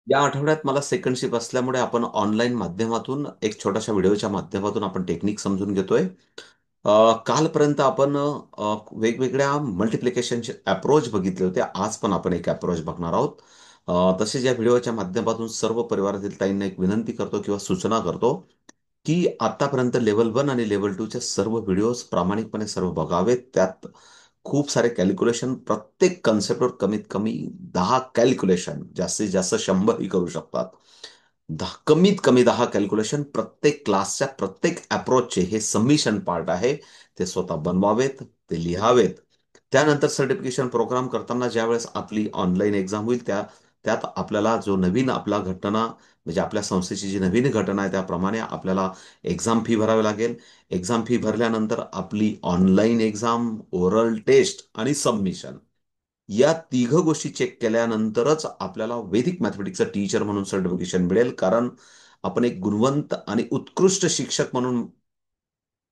या आठवड्यात मला सेकंड शिफ्ट असल्यामुळे आपण ऑनलाईन माध्यमातून एक छोट्याशा व्हिडिओच्या माध्यमातून आपण टेक्निक समजून घेतोय. कालपर्यंत आपण वेगवेगळ्या मल्टिप्लिकेशनचे अप्रोच बघितले होते. आज पण आपण एक अप्रोच बघणार आहोत. तसेच या व्हिडिओच्या माध्यमातून सर्व परिवारातील ताईंना एक विनंती करतो किंवा सूचना करतो की आतापर्यंत लेवल 1 आणि लेवल 2 चे सर्व व्हिडिओज प्रामाणिकपणे सर्व बघावेत. त्यात खूप सारे कॅल्क्युलेशन, प्रत्येक कन्सेप्टवर कमीत कमी 10 कॅल्क्युलेशन, जास्तीत जास्त 100 ही करू शकतात. कमीत कमी 10 कॅल्क्युलेशन प्रत्येक क्लासच्या प्रत्येक अप्रोचचे हे सबमिशन पार्ट आहे. ते स्वतः बनवावेत, ते लिहावेत. त्यानंतर सर्टिफिकेशन प्रोग्राम करताना ज्यावेळेस आपली ऑनलाईन एक्झाम होईल त्यात आपल्याला जो नवीन आपला घटना म्हणजे आपल्या संस्थेची जी नवीन घटना आहे त्याप्रमाणे आपल्याला एक्झाम फी भरावी लागेल. एक्झाम फी भरल्यानंतर आपली ऑनलाईन एक्झाम, ओरल टेस्ट आणि सबमिशन या तिघ गोष्टी चेक केल्यानंतरच आपल्याला वैदिक मॅथमेटिक्सचं टीचर म्हणून सर्टिफिकेशन मिळेल. कारण आपण एक गुणवंत आणि उत्कृष्ट शिक्षक म्हणून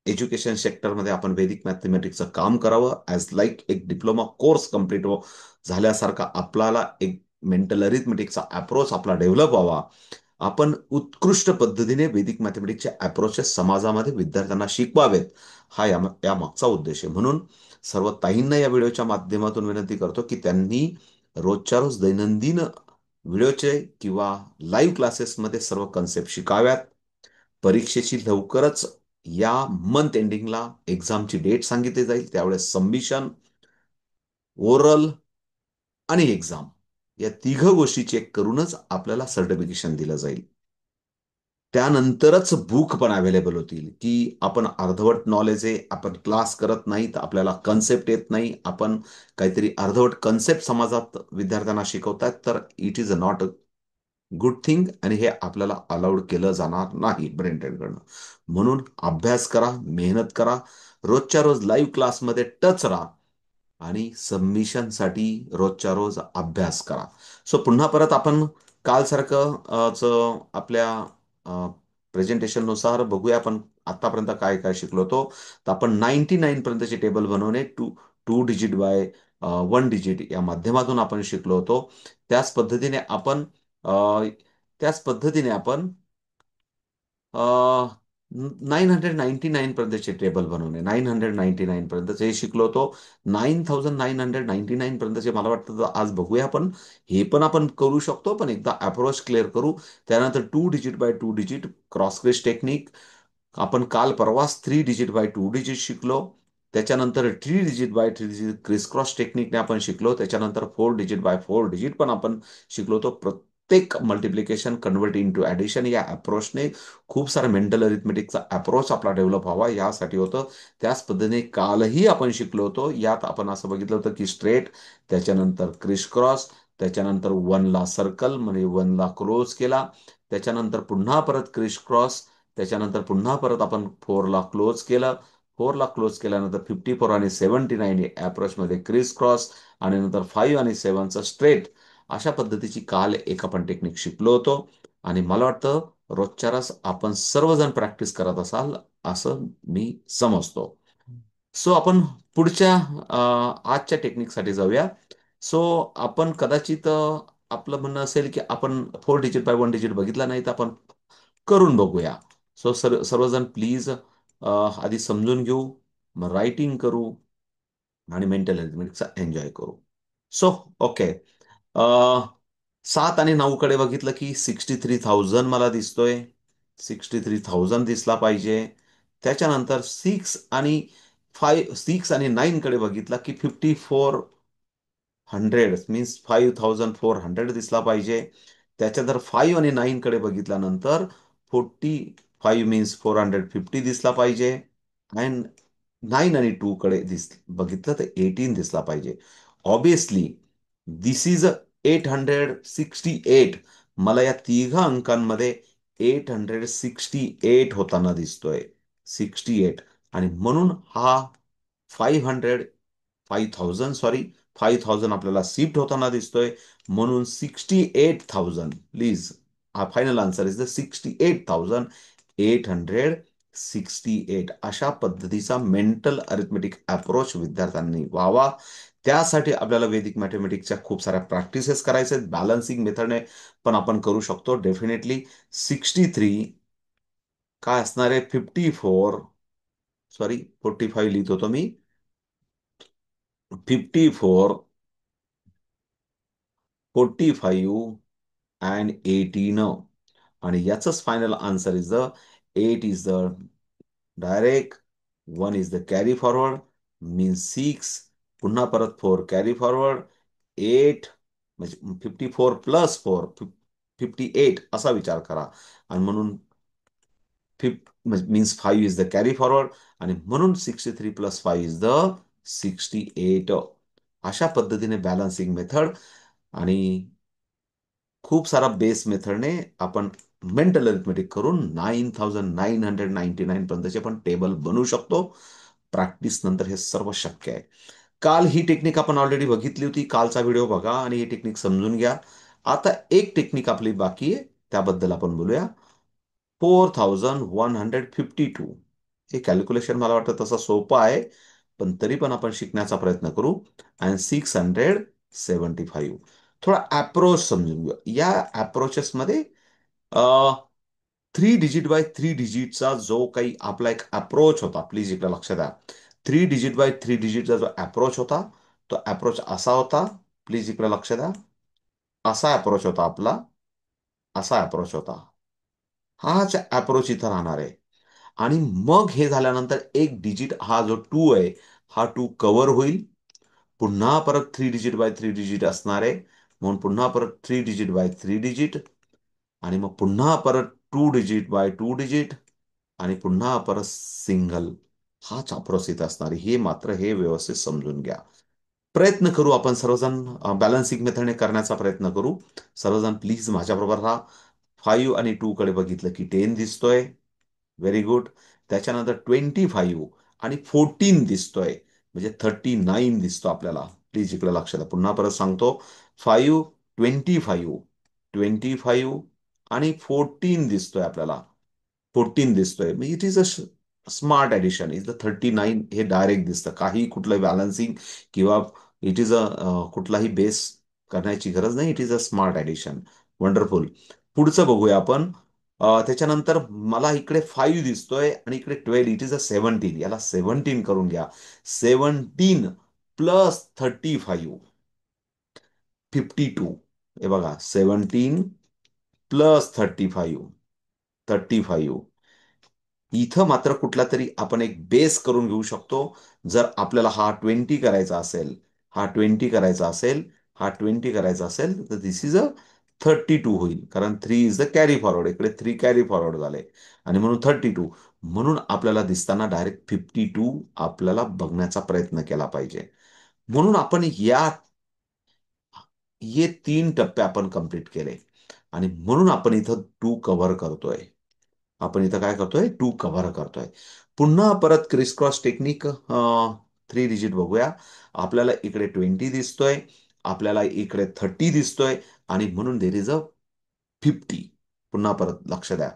एज्युकेशन सेक्टरमध्ये आपण वैदिक मॅथमॅटिक्सचं काम करावं. ॲज लाईक एक डिप्लोमा कोर्स कम्प्लीट झाल्यासारखा आपल्याला एक मेंटल अरिथमेटिक्सचा अप्रोच आपला डेव्हलप व्हावा. आपण उत्कृष्ट पद्धतीने वैदिक मॅथमॅटिक्सचे अप्रोचेस समाजामध्ये विद्यार्थ्यांना शिकवावेत. हा या मागचा उद्देश आहे. म्हणून सर्व ताईंना या व्हिडिओच्या माध्यमातून विनंती करतो की त्यांनी रोजच्या रोज दैनंदिन व्हिडिओचे किंवा लाईव्ह क्लासेसमध्ये सर्व कन्सेप्ट शिकाव्यात. परीक्षेची लवकरच या मंथ एंडिंगला एक्झामची डेट सांगितली जाईल. त्यावेळेस सबमिशन, ओरल आणि एक्झाम या तिघ गोष्टी चेक करूनच आपल्याला सर्टिफिकेशन दिलं जाईल. त्यानंतरच बुक पण अवेलेबल होतील. की आपण अर्धवट नॉलेज आहे, आपण क्लास करत नाही, तर आपल्याला कन्सेप्ट येत नाही, आपण काहीतरी अर्धवट कन्सेप्ट समाजात विद्यार्थ्यांना शिकवतात, तर it is not a good thing आणि हे आपल्याला अलाउड केलं जाणार नाही ब्रेन ट्रेनकडनं. म्हणून अभ्यास करा, मेहनत करा, रोजच्या रोज लाईव्ह क्लासमध्ये टच राहा आणि सबमिशनसाठी रोजच्या रोज अभ्यास करा. सो पुन्हा परत आपण कालसारखं आपल्या प्रेझेंटेशननुसार बघूया आपण आतापर्यंत काय काय शिकलो होतो. तर आपण 99 पर्यंतचे टेबल बनवणे, two two digit by 1 digit या माध्यमातून आपण शिकलो होतो. त्याच पद्धतीने आपण अ, त्याच पद्धतीने आपण 999 पर्यंतचे टेबल बनवणे, 999 पर्यंतचे हे शिकलो होतो. 9999 पर्यंतचे मला वाटतं तर आज बघूया आपण. हे पण आपण करू शकतो, पण एकदा अप्रोच क्लिअर करू. त्यानंतर 2 डिजिट बाय 2 डिजिट क्रॉस क्रेश टेक्निक आपण काल परवाच 3 डिजिट बाय 2 डिजिट शिकलो. त्याच्यानंतर 3 digit by 3 digit criss cross टेक्निकने आपण शिकलो. त्याच्यानंतर 4 डिजिट बाय 4 डिजिट पण आपण शिकलो होतो. प्रत्येक मल्टिप्लिकेशन कन्वर्ट इंटू ॲडिशन या अप्रोचने खूप सारा मेंटल अरिथमेटिकचा अप्रोच आपला डेव्हलप व्हावा यासाठी होतं. त्याच पद्धतीने कालही आपण शिकलो होतो. यात आपण असं बघितलं होतं की स्ट्रेट, त्याच्यानंतर क्रिस क्रॉस, त्याच्यानंतर वनला सर्कल म्हणजे वनला क्लोज केला, त्याच्यानंतर पुन्हा परत क्रिस क्रॉस, त्याच्यानंतर पुन्हा परत आपण 4ला क्लोज केलं. 4ला क्लोज केल्यानंतर 54 आणि 79 अप्रोचमध्ये क्रिस क्रॉस आणि नंतर 5 आणि 7चं स्ट्रेट. अशा पद्धतीची काल एक आपण टेक्निक शिकलो होतो. आणि मला वाटतं रोजच्या रोज आपण सर्वजण प्रॅक्टिस करत असाल असं मी समजतो. सो आपण पुढच्या आजच्या टेक्निकसाठी जाऊया. सो आपण कदाचित आपलं म्हणणं असेल की आपण 4 डिजिट बाय 1 डिजिट बघितला नाही, तर आपण करून बघूया. सो सर्वजण प्लीज आधी समजून घेऊ, मग रायटिंग करू आणि मेंटल हेल्थचा एन्जॉय करू. So okay. 7 आणि 9 कडे बघितलं की 63,000 मला दिसतोय. 63,000 दिसला पाहिजे. त्याच्यानंतर 6 आणि 9 कडे बघितला की 5400 मीन्स 5,400 दिसला पाहिजे. त्याच्यानंतर 5 आणि 9 कडे बघितल्यानंतर 45 मीन्स 450 दिसला पाहिजे. अँड 9 आणि 2 कडे बघितलं तर 18 दिसला पाहिजे. Obviously this is 868. मला या तिघ अंकांमध्ये 868 होताना दिसतोय. 68 आणि म्हणून हा 500 5000 सॉरी 5000 आपल्याला शिफ्ट होताना दिसतोय. म्हणून 68,000 प्लीज. हा फायनल आन्सर इज द 68,868. अशा पद्धतीचा मेंटल अरिथमेटिक अप्रोच विद्यार्थ्यांनी व्हावा. त्यासाठी आपल्याला वैदिक मॅथमॅटिक्सच्या खूप साऱ्या प्रॅक्टिसेस करायच्या आहेत. बॅलन्सिंग मेथडने पण आपण करू शकतो डेफिनेटली. 63 काय असणार आहे, 54, सॉरी 45 लिहित होतो मी, 54, 45 अँड 18. आणि याचंच final answer is the 8 is the direct, 1 is the carry forward, means 6, पुन्हा परत 4 कॅरी फॉरवर्ड, 8 म्हणजे 54 + 4 58 असा विचार करा. आणि म्हणून means 5 is the carry forward, आणि म्हणून 63 + 5 इज द 68. अशा पद्धतीने बॅलन्सिंग मेथड आणि खूप सारा बेस मेथडने आपण मेंटल अरिथमेटिक करून 9999 पर्यंतचे पण टेबल बनवू शकतो. प्रॅक्टिस नंतर हे सर्व शक्य आहे. काल ही टेक्निक आपण ऑलरेडी बघितली होती. कालचा व्हिडिओ बघा आणि ही टेक्निक समजून घ्या. आता एक टेक्निक आपली बाकी आहे, त्याबद्दल आपण बोलूया. 4152. हे कॅल्क्युलेशन मला वाटतं तसं सोपं आहे, पण तरी पण आपण शिकण्याचा प्रयत्न करू. अँड 675. थोडा अप्रोच समजून घेऊ. या अप्रोचेसमध्ये 3 डिजिट बाय 3 डिजिटचा जो काही आपला एक अप्रोच होता, प्लीज इकडे लक्ष द्या. 3 डिजिट बाय 3 डिजिटचा जो अप्रोच होता, तो अप्रोच असा होता. प्लीज इकडे लक्ष द्या. असा अप्रोच होता आपला, असा अप्रोच होता. हाच अप्रोच इथं राहणार आहे. आणि मग हे झाल्यानंतर एक डिजिट हा जो 2 आहे, हा 2 कव्हर होईल. पुन्हा परत 3 डिजिट बाय 3 डिजिट असणार आहे. म्हणून पुन्हा परत 3 डिजिट बाय 3 डिजिट, आणि मग पुन्हा परत 2 डिजिट बाय 2 डिजिट, आणि पुन्हा परत सिंगल. हाच अप्रोच इथं असणार आहे. हे मात्र हे व्यवस्थित समजून घ्या. प्रयत्न करू आपण सर्वजण बॅलन्सिंग मेथडने करण्याचा प्रयत्न करू. सर्वजण प्लीज माझ्याबरोबर राहा. 5 आणि 2 कडे बघितलं की 10 दिसतोय. Very good. त्याच्यानंतर 25 आणि 14 दिसतोय, म्हणजे 39 दिसतो आपल्याला. प्लीज इकडे लक्ष द्या. पुन्हा परत सांगतो. 5, 25, 25 आणि 14 दिसतोय आपल्याला. 14 दिसतोय. म्हणजे it is a smart addition. Is the 39 हे डायरेक्ट दिसतं. काही कुठलं बॅलन्सिंग किंवा इट इज कुठलाही बेस करण्याची गरज नाही. It is a smart addition. Wonderful. पुढचं बघूया आपण. त्याच्यानंतर मला इकडे 5 दिसतोय आणि इकडे 12. It is a 17. याला 17 करून घ्या. 17 प्लस 35, 52. हे बघा, 17 प्लस 35, 35. इथं मात्र कुठला तरी आपण एक बेस करून घेऊ शकतो. जर आपल्याला हा 20 करायचा असेल, हा 20 करायचा असेल, हा 20 करायचा असेल, तर दिस इज अ 32 होईल. कारण 3 इज द कॅरी फॉरवर्ड. इकडे 3 कॅरी फॉरवर्ड झाले, आणि म्हणून 32. म्हणून आपल्याला दिसताना डायरेक्ट 52 आपल्याला बघण्याचा प्रयत्न केला पाहिजे. म्हणून आपण हे 3 टप्पे आपण कंप्लीट केले, आणि म्हणून आपण इथं 2 कव्हर करतोय. आपण इथं काय करतोय, 2 कव्हर करतोय. पुन्हा परत क्रिस क्रॉस टेक्निक, 3 डिजिट बघूया. आपल्याला इकडे 20 दिसतोय, आपल्याला इकडे 30 दिसतोय, आणि म्हणून देर इज अ 50. पुन्हा परत लक्ष द्या.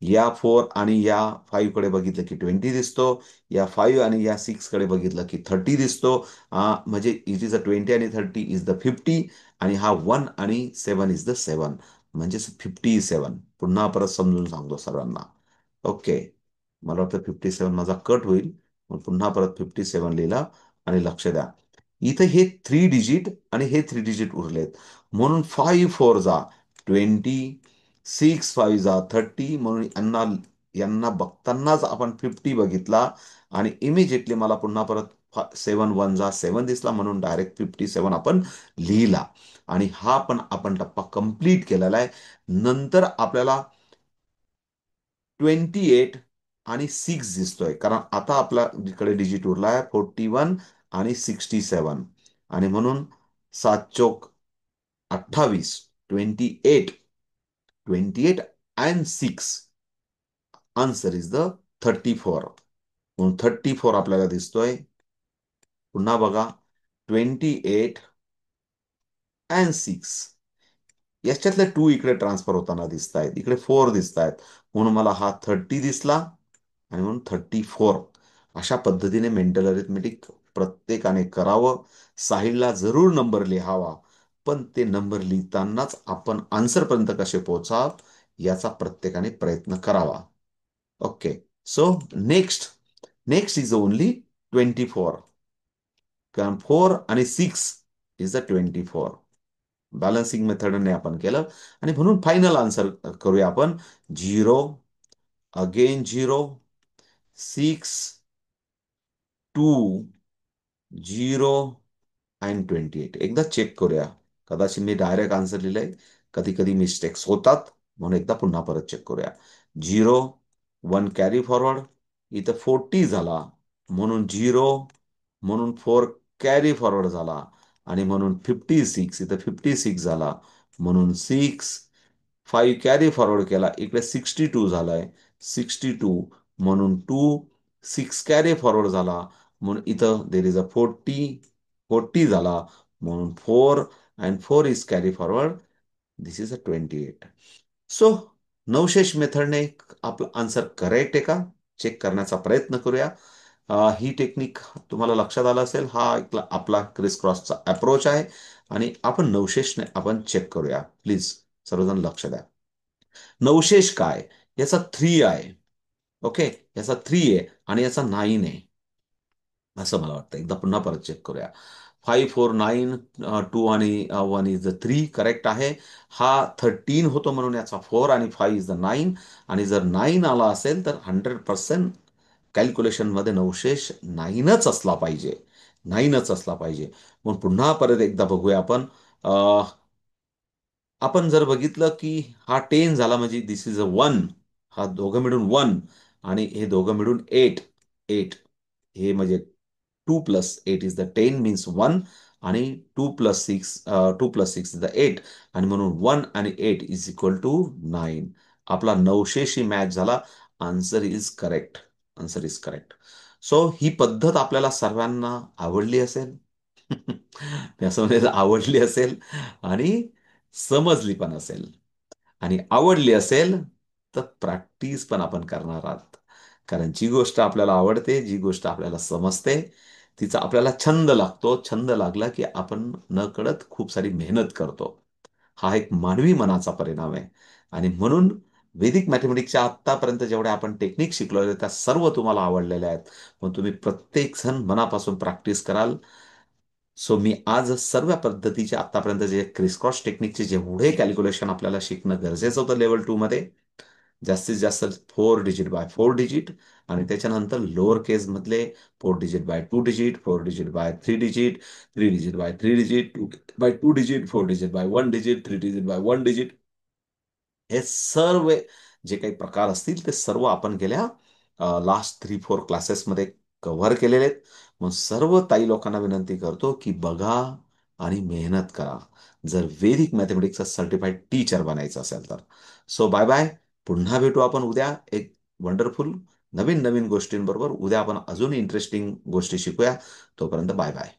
या 4 आणि या 5 कडे बघितलं की 20 दिसतो. या 5 आणि या 6 कडे बघितलं की 30 दिसतो. म्हणजे इट इज अ 20 आणि 30 इज द 50. आणि हा 1 आणि 7 इज द 7, म्हणजे 57. पुन्हा परत समजून सांगतो सर्वांना. ओके. मला वाटतं 57 माझा कट होईल. मग पुन्हा परत 57 लिहिला, आणि लक्ष द्या. इथं हे 3 डिजिट आणि हे 3 डिजिट उरलेत. म्हणून 5 4 जा 20, 6 5 जा 30. म्हणून यांना यांना बघतानाच आपण 50 बघितला, आणि इमिजिएटली मला पुन्हा परत 7 1 जा 7 दिसला, म्हणून डायरेक्ट 57 आपण लिहिला. आणि हा पण आपण टप्पा कंप्लीट केलेला आहे. नंतर आपल्याला 28 आणि 6 दिसतोय, कारण आता आपला जिकडे डिजिट उरला आहे 41 आणि 67. आणि म्हणून 7 चोक 28, 28, 28 अँड 6. Answer is the 34. म्हणून 34 आपल्याला दिसतोय. पुन्हा बघा, 28 अँड 6. याच्यातले 2 इकडे ट्रान्सफर होताना दिसत आहेत. इकडे 4 दिसत आहेत. म्हणून मला हा 30 दिसला, आणि म्हणून 34. अशा पद्धतीने मेंटल अरिथमेटिक प्रत्येकाने करावं. साहिलला जरूर नंबर लिहावा, पण ते नंबर लिहितानाच आपण आन्सर पर्यंत कसे पोहोचाव याचा प्रत्येकाने प्रयत्न करावा. Okay. So next next is only 24. कारण 4 आणि 6 इज द 24. बॅलन्सिंग मेथडने आपण केलं. आणि म्हणून फायनल आन्सर करूया आपण. 0, अगेन 0, 6, 2, 0 अँड 28. एकदा चेक करूया. कदाचित मी डायरेक्ट आन्सर लिहिलंय, कधी कधी मिस्टेक्स होतात, म्हणून एकदा पुन्हा परत चेक करूया. 0, 1 कॅरी फॉरवर्ड, इथं 40 झाला, म्हणून 0, म्हणून 4 कॅरी फॉरवर्ड झाला, आणि म्हणून 56, इथं 56 झाला, म्हणून 6, 5 कॅरी फॉरवर्ड केला, इकडे 62 झालाय, 62, म्हणून 2, 6 कॅरी फॉरवर्ड झाला, म्हणून इथं देर इज अ 40 झाला, म्हणून 4 and 4 is carry forward. This is a 28. So नवशेष मेथडने आपला आन्सर करेक्ट आहे का चेक करण्याचा प्रयत्न करूया. ही टेक्निक तुम्हाला लक्षात आलं असेल. हा आपला क्रिस क्रॉसचा अप्रोच आहे, आणि आपण नवशेषने आपण चेक करूया. प्लीज सर्वजण लक्ष द्या. नवशेष काय? याचा 3 आहे. ओके, याचा 3 आहे आणि याचा 9 आहे, असं मला वाटतं. एकदा पुन्हा परत चेक करूया. 5, 4, 9, 2 आणि 1 इज द 3 करेक्ट आहे. हा 13 होतो, म्हणून याचा 4 आणि 5 इज द 9. आणि जर 9 आला असेल तर 100% कॅल्क्युलेशन मध्ये नवशेष 9च असला पाहिजे. 9च असला पाहिजे. मग पुन्हा परत एकदा बघूया आपण. आपण जर बघितलं की हा 10 झाला, म्हणजे दिस इज अ 1. हा दोघं मिळून 1, आणि हे दोघं मिळून 8. 8 हे म्हणजे 2 प्लस 8 इज द 10 मीन्स 1. आणि 2 प्लस 6 इज द 8. आणि म्हणून 1 आणि 8 इज इक्वल टू 9. आपला नवशेशी मॅच झाला. Answer is correct. Answer is correct. So ही पद्धत आपल्याला सर्वांना आवडली असेल. मी असं म्हणेल, आवडली असेल आणि समजली पण असेल. आणि आवडली असेल तर प्रॅक्टिस पण आपण करणार आहात. कारण जी गोष्ट आपल्याला आवडते, जी गोष्ट आपल्याला समजते, तिचा आपल्याला छंद लागतो. छंद लागला की आपण नकळत खूप सारी मेहनत करतो. हा एक मानवी मनाचा परिणाम आहे. आणि म्हणून वैदिक मॅथमॅटिक्सच्या आत्तापर्यंत जेवढ्या आपण टेक्निक शिकलो त्या सर्व तुम्हाला आवडलेल्या आहेत. पण तुम्ही प्रत्येक जण मनापासून प्रॅक्टिस कराल. सो मी आज सर्व पद्धतीचे आतापर्यंत जे क्रिसक्रॉस टेक्निकचे जेवढे कॅल्क्युलेशन आपल्याला शिकणं गरजेचं होतं लेवल 2 मध्ये, जास्तीत जास्त 4 डिजिट बाय 4 डिजिट, आणि त्याच्यानंतर लोअर केस मधले 4 digit by 2 digit, 4 digit by 3 digit, 3 digit by 3 digit, 2 by 2 digit, 4 digit by 1 digit, 3 digit by 1 digit. हे सर्व जे काही प्रकार असतील ते सर्व आपण गेल्या लास्ट 3-4 क्लासेसमध्ये कव्हर केलेले आहेत. मग सर्व ताई लोकांना विनंती करतो की बघा आणि मेहनत करा, जर वैदिक मॅथमॅटिक्सचा सर्टिफाईड टीचर बनायचं असेल तर. So bye bye. पुन्हा भेटू आपण उद्या एक वंडरफुल नवीन नवीन गोष्टींबरोबर. उद्या आपण अजून इंटरेस्टिंग गोष्टी शिकूया. तोपर्यंत बाय बाय.